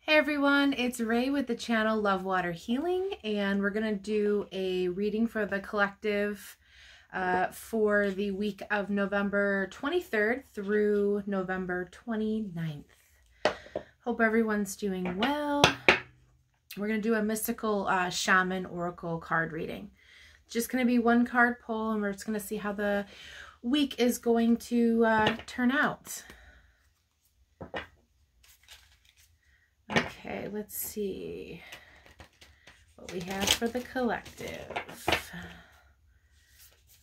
Hey everyone, it's Ray with the channel Love Water Healing, and we're going to do a reading for the collective for the week of November 23rd through November 29th. Hope everyone's doing well. We're going to do a mystical shaman oracle card reading. It's just going to be one card pull, and we're just going to see how the week is going to turn out. Okay, let's see what we have for the collective.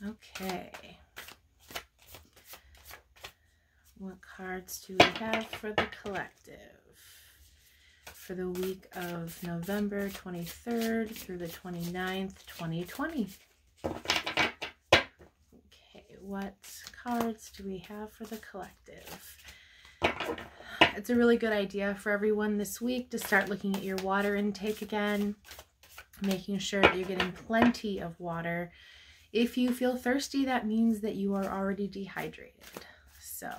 Okay. What cards do we have for the collective for the week of November 23rd through the 29th, 2020? Okay, what cards do we have for the collective? It's a really good idea for everyone this week to start looking at your water intake again, making sure that you're getting plenty of water. If you feel thirsty, that means that you are already dehydrated. So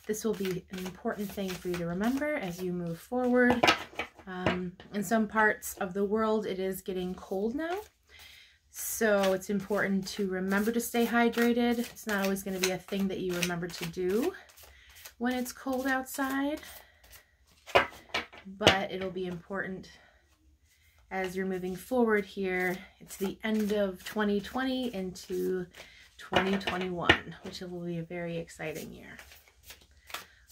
this will be an important thing for you to remember as you move forward. In some parts of the world, it is getting cold now. So it's important to remember to stay hydrated. It's not always going to be a thing that you remember to do when it's cold outside, but it'll be important as you're moving forward here. It's the end of 2020 into 2021, which will be a very exciting year.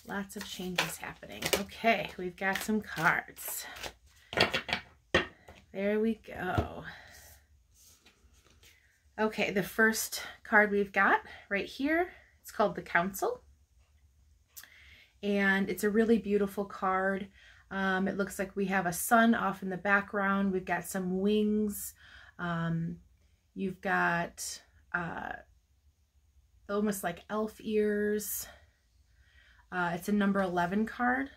Lots of changes happening. Okay, we've got some cards. There we go. Okay, the first card we've got right here, it's called the Council. And it's a really beautiful card. It looks like we have a sun off in the background. We've got some wings. You've got almost like elf ears. It's a number 11 card.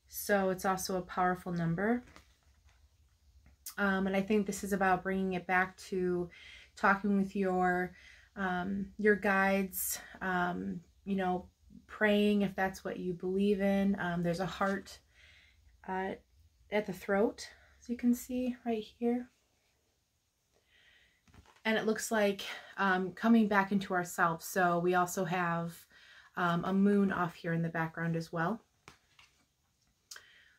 So it's also a powerful number. And I think this is about bringing it back to talking with your guides, you know, praying if that's what you believe in. There's a heart at the throat, as you can see right here. And it looks like coming back into ourselves. So we also have a moon off here in the background as well.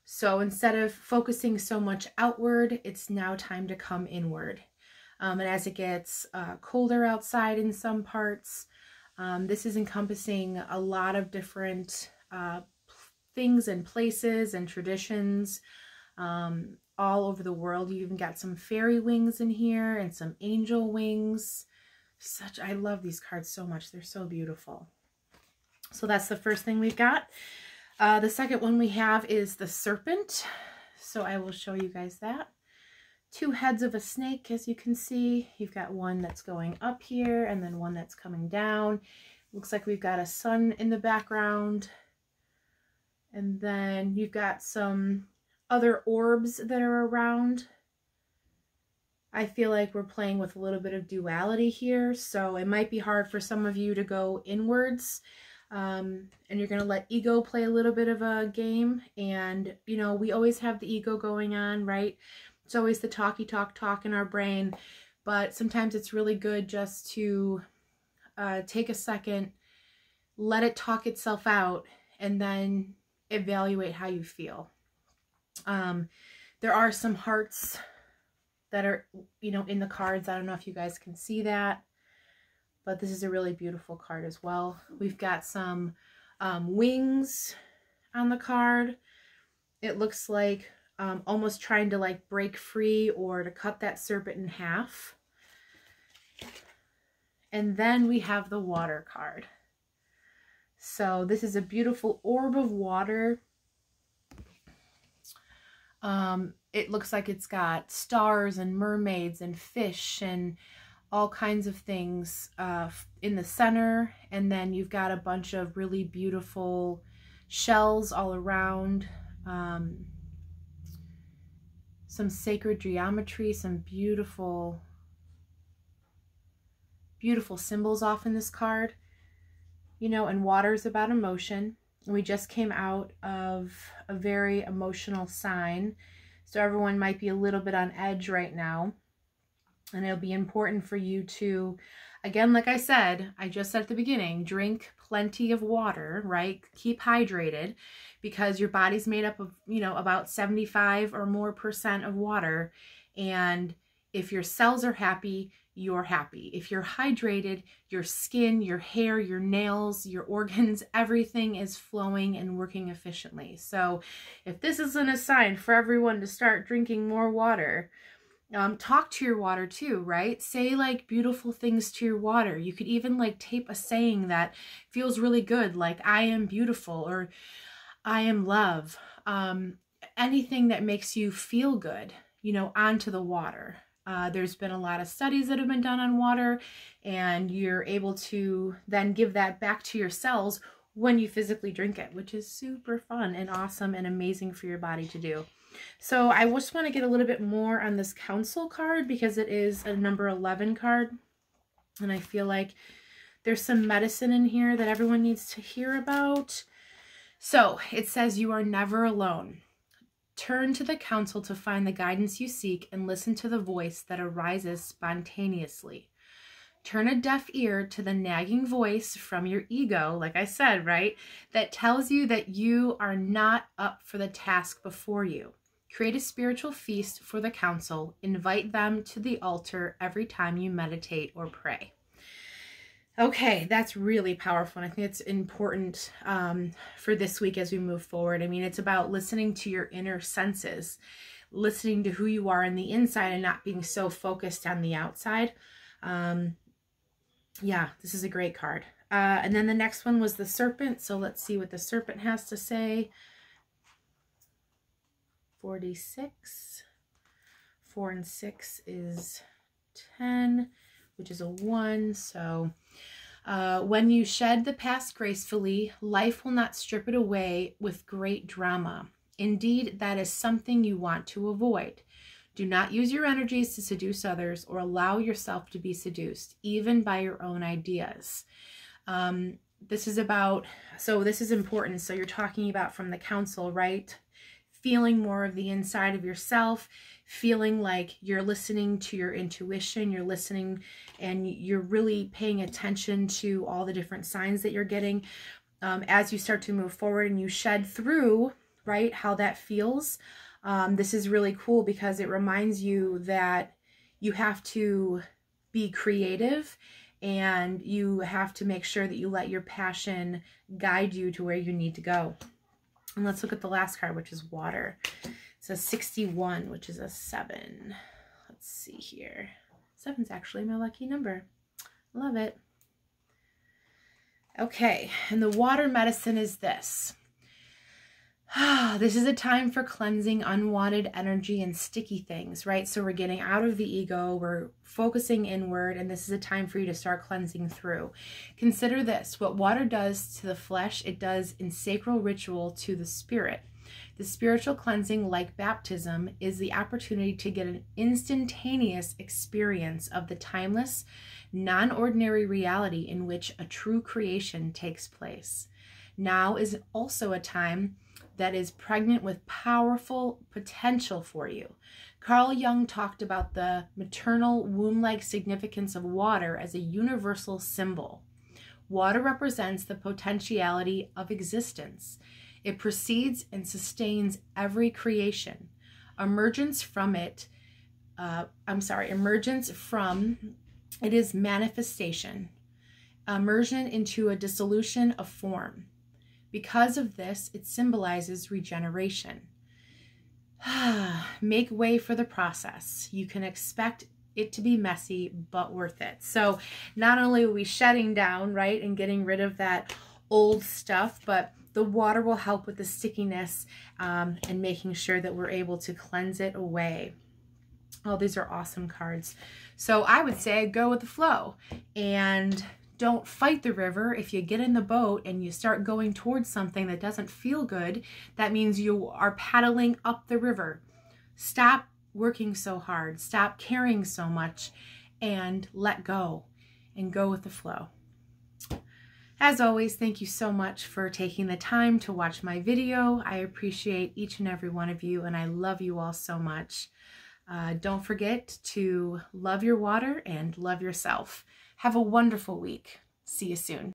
So instead of focusing so much outward, it's now time to come inward. And as it gets colder outside in some parts, this is encompassing a lot of different things and places and traditions all over the world. You even got some fairy wings in here and some angel wings. I love these cards so much. They're so beautiful. So that's the first thing we've got. The second one we have is the serpent. So I will show you guys that. Two heads of a snake, as you can see. You've got one that's going up here and then one that's coming down. Looks like we've got a sun in the background. And then you've got some other orbs that are around. I feel like we're playing with a little bit of duality here, so it might be hard for some of you to go inwards. And you're going to let ego play a little bit of a game. And, you know, we always have the ego going on, right? It's always the talky talk in our brain, but sometimes it's really good just to take a second, let it talk itself out, and then evaluate how you feel. There are some hearts that are, you know, in the cards. I don't know if you guys can see that, but this is a really beautiful card as well. We've got some wings on the card. It looks like almost trying to like break free or to cut that serpent in half. And then we have the water card. So this is a beautiful orb of water. It looks like it's got stars and mermaids and fish and all kinds of things in the center. And then you've got a bunch of really beautiful shells all around. Some sacred geometry, some beautiful symbols off in this card. You know, and water is about emotion. We just came out of a very emotional sign, so everyone might be a little bit on edge right now. And it'll be important for you to, again, like I said, I just said at the beginning, drink plenty of water, right? Keep hydrated, because your body's made up of, you know, about 75 or more % of water. And if your cells are happy, you're happy. If you're hydrated, your skin, your hair, your nails, your organs, everything is flowing and working efficiently. So if this isn't a sign for everyone to start drinking more water, talk to your water too, right? Say like beautiful things to your water. You could even like tape a saying that feels really good, like I am beautiful or I am love. Anything that makes you feel good, you know, onto the water. There's been a lot of studies that have been done on water, and you're able to then give that back to your cells when you physically drink it, which is super fun and awesome and amazing for your body to do. So I just want to get a little bit more on this council card, because it is a number 11 card. And I feel like there's some medicine in here that everyone needs to hear about. So it says you are never alone. Turn to the council to find the guidance you seek and listen to the voice that arises spontaneously. Turn a deaf ear to the nagging voice from your ego, like I said, right? That tells you that you are not up for the task before you. Create a spiritual feast for the council. Invite them to the altar every time you meditate or pray. Okay, that's really powerful. And I think it's important for this week as we move forward. I mean, it's about listening to your inner senses, listening to who you are on the inside and not being so focused on the outside. Yeah, this is a great card. And then the next one was the serpent. So let's see what the serpent has to say. 46. 4 and 6 is 10, which is a 1. So when you shed the past gracefully, life will not strip it away with great drama. Indeed, that is something you want to avoid. Do not use your energies to seduce others or allow yourself to be seduced, even by your own ideas. This is about, so this is important. So you're talking about from the council, right? Feeling more of the inside of yourself, feeling like you're listening to your intuition, you're listening and you're really paying attention to all the different signs that you're getting as you start to move forward and you shed through, right, how that feels. This is really cool because it reminds you that you have to be creative and you have to make sure that you let your passion guide you to where you need to go. And let's look at the last card, which is water. It's a 61, which is a 7. Let's see here. 7's actually my lucky number. Love it. Okay, and the water medicine is this. This is a time for cleansing unwanted energy and sticky things, right? So we're getting out of the ego, we're focusing inward, and this is a time for you to start cleansing through. Consider this, what water does to the flesh, it does in sacral ritual to the spirit. The spiritual cleansing, like baptism, is the opportunity to get an instantaneous experience of the timeless, non-ordinary reality in which a true creation takes place. Now is also a time that is pregnant with powerful potential for you. Carl Jung talked about the maternal womb-like significance of water as a universal symbol. Water represents the potentiality of existence. It precedes and sustains every creation. Emergence from it is manifestation. Immersion into a dissolution of form. Because of this, it symbolizes regeneration. Make way for the process. You can expect it to be messy, but worth it. So not only are we shutting down, right, and getting rid of that old stuff, but the water will help with the stickiness and making sure that we're able to cleanse it away. Oh, these are awesome cards. So I would say go with the flow and don't fight the river. If you get in the boat and you start going towards something that doesn't feel good, that means you are paddling up the river. Stop working so hard. Stop caring so much and let go and go with the flow. As always, thank you so much for taking the time to watch my video. I appreciate each and every one of you, and I love you all so much. Don't forget to love your water and love yourself. Have a wonderful week. See you soon.